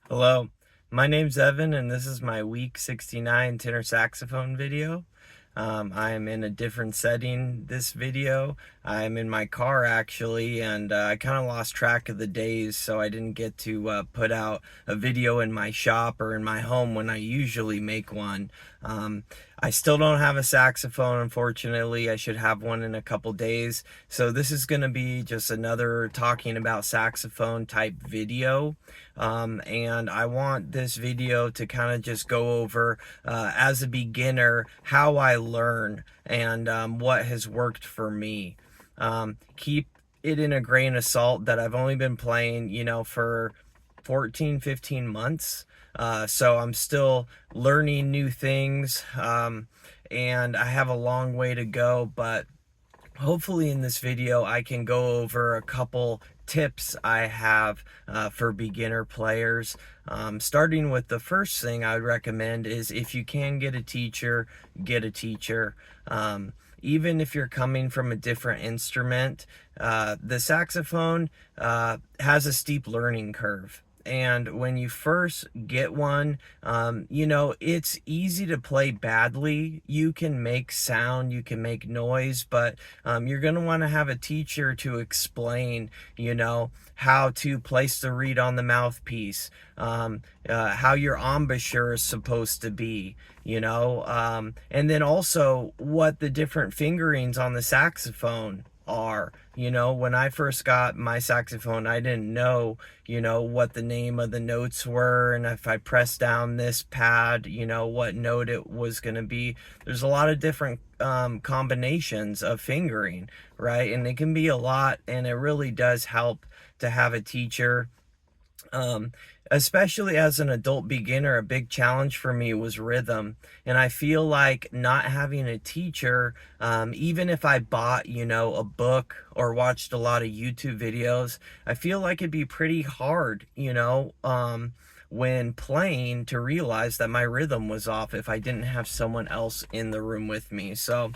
Hello, my name's Evan, and this is my week 69 tenor saxophone video. I am in a different setting this video. I'm in my car actually, and I kind of lost track of the days, so I didn't get to put out a video in my shop or in my home when I usually make one. I still don't have a saxophone, unfortunately. I should have one in a couple days. So this is going to be just another talking about saxophone type video. And I want this video to kind of just go over, as a beginner, how I learn and what has worked for me. Keep it in a grain of salt that I've only been playing, for 14, 15 months. So I'm still learning new things, and I have a long way to go, but hopefully in this video I can go over a couple tips I have for beginner players. Starting with the first thing I would recommend is, if you can get a teacher, get a teacher. Even if you're coming from a different instrument, the saxophone has a steep learning curve. And when you first get one, it's easy to play badly. You can make sound, you can make noise, but you're going to want to have a teacher to explain, how to place the reed on the mouthpiece, how your embouchure is supposed to be, and then also what the different fingerings on the saxophone are. When I first got my saxophone, I didn't know, what the name of the notes were, and if I pressed down this pad, what note it was going to be. There's a lot of different combinations of fingering, right? And it can be a lot, and it really does help to have a teacher. Especially as an adult beginner, a big challenge for me was rhythm. And I feel like not having a teacher, even if I bought, a book or watched a lot of YouTube videos, I feel like it'd be pretty hard, when playing, to realize that my rhythm was off if I didn't have someone else in the room with me. So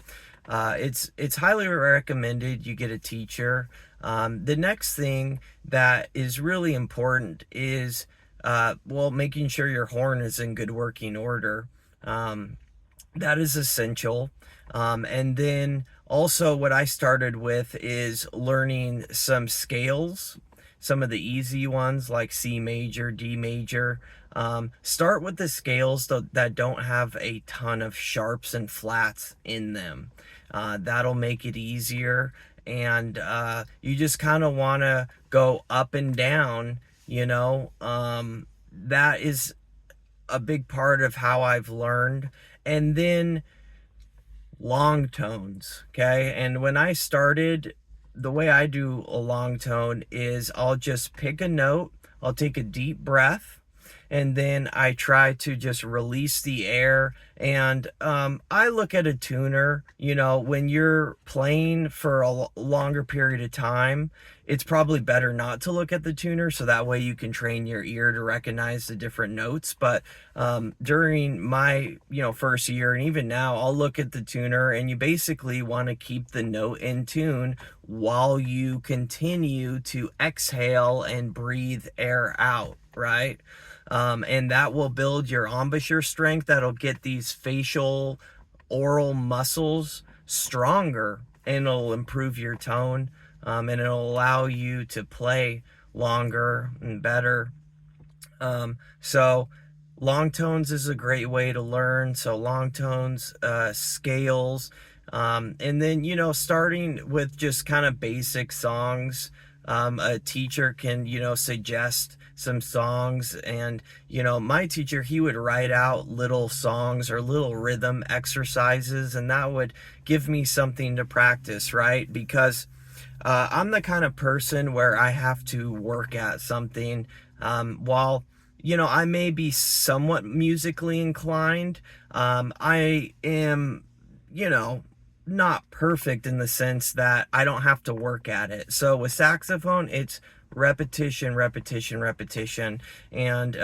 it's highly recommended you get a teacher. The next thing that is really important is, making sure your horn is in good working order. That is essential. And then also what I started with is learning some scales, some of the easy ones like C major, D major. Start with the scales that don't have a ton of sharps and flats in them. That'll make it easier. And you just kind of want to go up and down, that is a big part of how I've learned. And then long tones, okay? And when I started, the way I do a long tone is I'll just pick a note, I'll take a deep breath, and then I try to just release the air. And I look at a tuner, when you're playing for a longer period of time, it's probably better not to look at the tuner, so that way you can train your ear to recognize the different notes. But during my first year, and even now, I'll look at the tuner, and you basically want to keep the note in tune while you continue to exhale and breathe air out, right? And that will build your embouchure strength. That'll get these facial oral muscles stronger, and it'll improve your tone, and it'll allow you to play longer and better. So long tones is a great way to learn. So long tones, scales, and then, starting with just kind of basic songs. A teacher can, suggest some songs, and my teacher, he would write out little songs or little rhythm exercises, and that would give me something to practice, right? Because I'm the kind of person where I have to work at something. While I may be somewhat musically inclined, I am, not perfect in the sense that I don't have to work at it. So with saxophone, it's repetition, repetition, repetition. And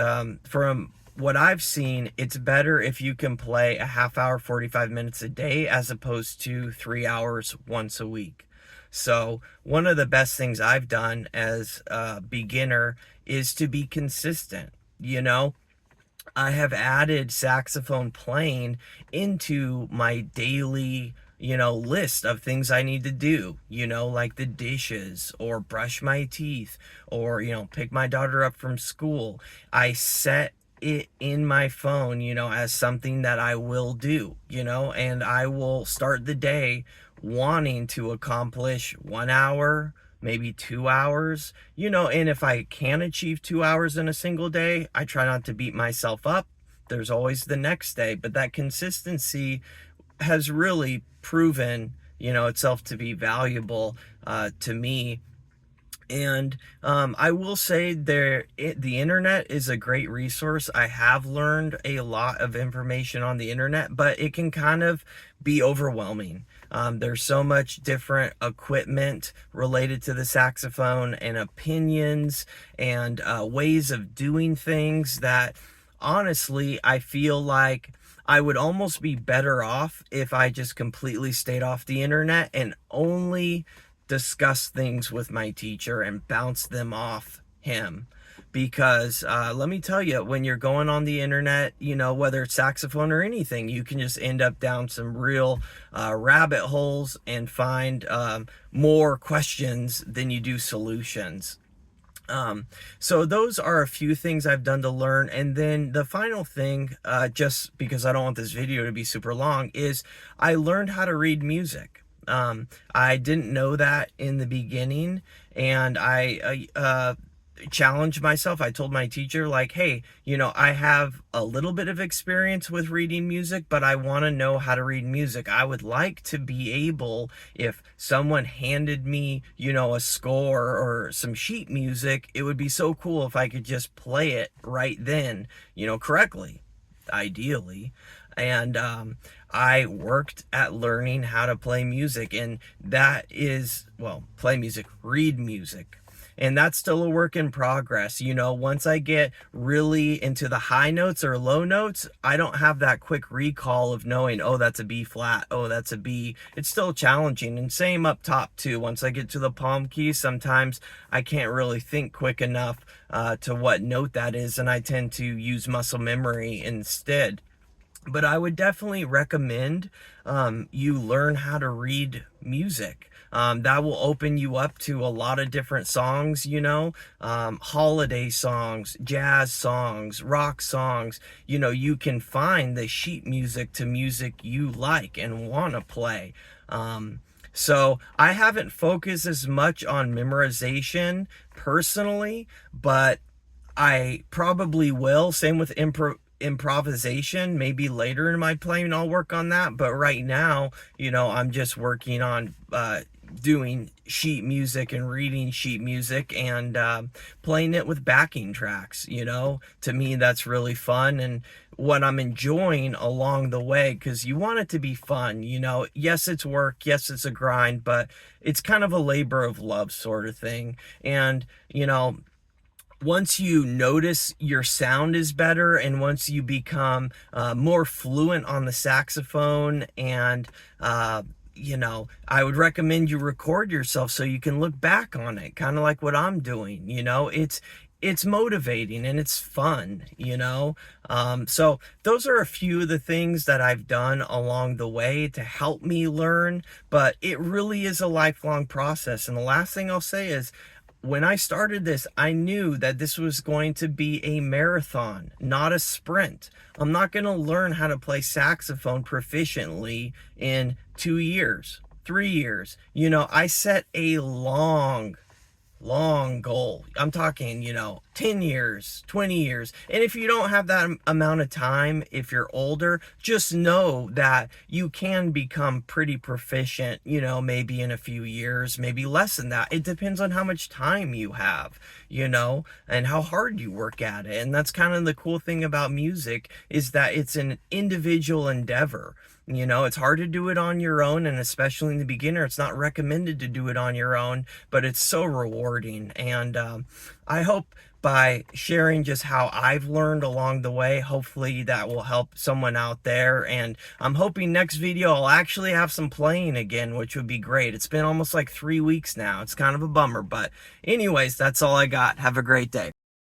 from what I've seen, it's better if you can play a half hour, 45 minutes a day, as opposed to 3 hours once a week. So one of the best things I've done as a beginner is to be consistent. you know. I have added saxophone playing into my daily, list of things I need to do, like the dishes or brush my teeth or, pick my daughter up from school. I set it in my phone, as something that I will do, and I will start the day wanting to accomplish 1 hour, maybe 2 hours, and if I can achieve 2 hours in a single day, I try not to beat myself up. There's always the next day, but that consistency has really proven, itself to be valuable to me. And I will say the internet is a great resource. I have learned a lot of information on the internet, but it can kind of be overwhelming. There's so much different equipment related to the saxophone and opinions and ways of doing things that honestly, I feel like I would almost be better off if I just completely stayed off the internet and only discuss things with my teacher and bounce them off him. Because let me tell you, when you're going on the internet, whether it's saxophone or anything, you can just end up down some real rabbit holes and find more questions than you do solutions. So those are a few things I've done to learn. And then the final thing, just because I don't want this video to be super long, is I learned how to read music. I didn't know that in the beginning, and I challenged myself. I told my teacher, like, hey, I have a little bit of experience with reading music, but I want to know how to read music. I would like to be able, if someone handed me, a score or some sheet music, it would be so cool if I could just play it right then, correctly, ideally. And I worked at learning how to play music, and that is, play music, read music. And that's still a work in progress. Once I get really into the high notes or low notes, I don't have that quick recall of knowing, oh, that's a B flat, oh, that's a B. It's still challenging. And same up top too. Once I get to the palm keys, sometimes I can't really think quick enough to what note that is, and I tend to use muscle memory instead. But I would definitely recommend you learn how to read music. That will open you up to a lot of different songs, holiday songs, jazz songs, rock songs. You can find the sheet music to music you like and want to play. So I haven't focused as much on memorization personally, but I probably will. Same with improvisation. Maybe later in my playing I'll work on that, but right now, I'm just working on doing sheet music and reading sheet music and playing it with backing tracks. To me, that's really fun and what I'm enjoying along the way, because you want it to be fun. Yes, it's work, yes, it's a grind, but it's kind of a labor of love sort of thing. And once you notice your sound is better, and once you become more fluent on the saxophone, and I would recommend you record yourself so you can look back on it, kind of like what I'm doing. It's motivating and it's fun. So those are a few of the things that I've done along the way to help me learn, but it really is a lifelong process. And the last thing I'll say is, when I started this, I knew that this was going to be a marathon, not a sprint. I'm not going to learn how to play saxophone proficiently in 2 years, 3 years. I set a long goal. I'm talking, 10 years, 20 years. And if you don't have that amount of time, if you're older, just know that you can become pretty proficient, maybe in a few years, maybe less than that. It depends on how much time you have, and how hard you work at it. And that's kind of the cool thing about music, is that it's an individual endeavor. It's hard to do it on your own, and especially in the beginner, it's not recommended to do it on your own, but it's so rewarding. And I hope by sharing just how I've learned along the way, hopefully that will help someone out there. And I'm hoping next video I'll actually have some playing again, which would be great. It's been almost like 3 weeks now. It's kind of a bummer, but anyways, that's all I got. Have a great day.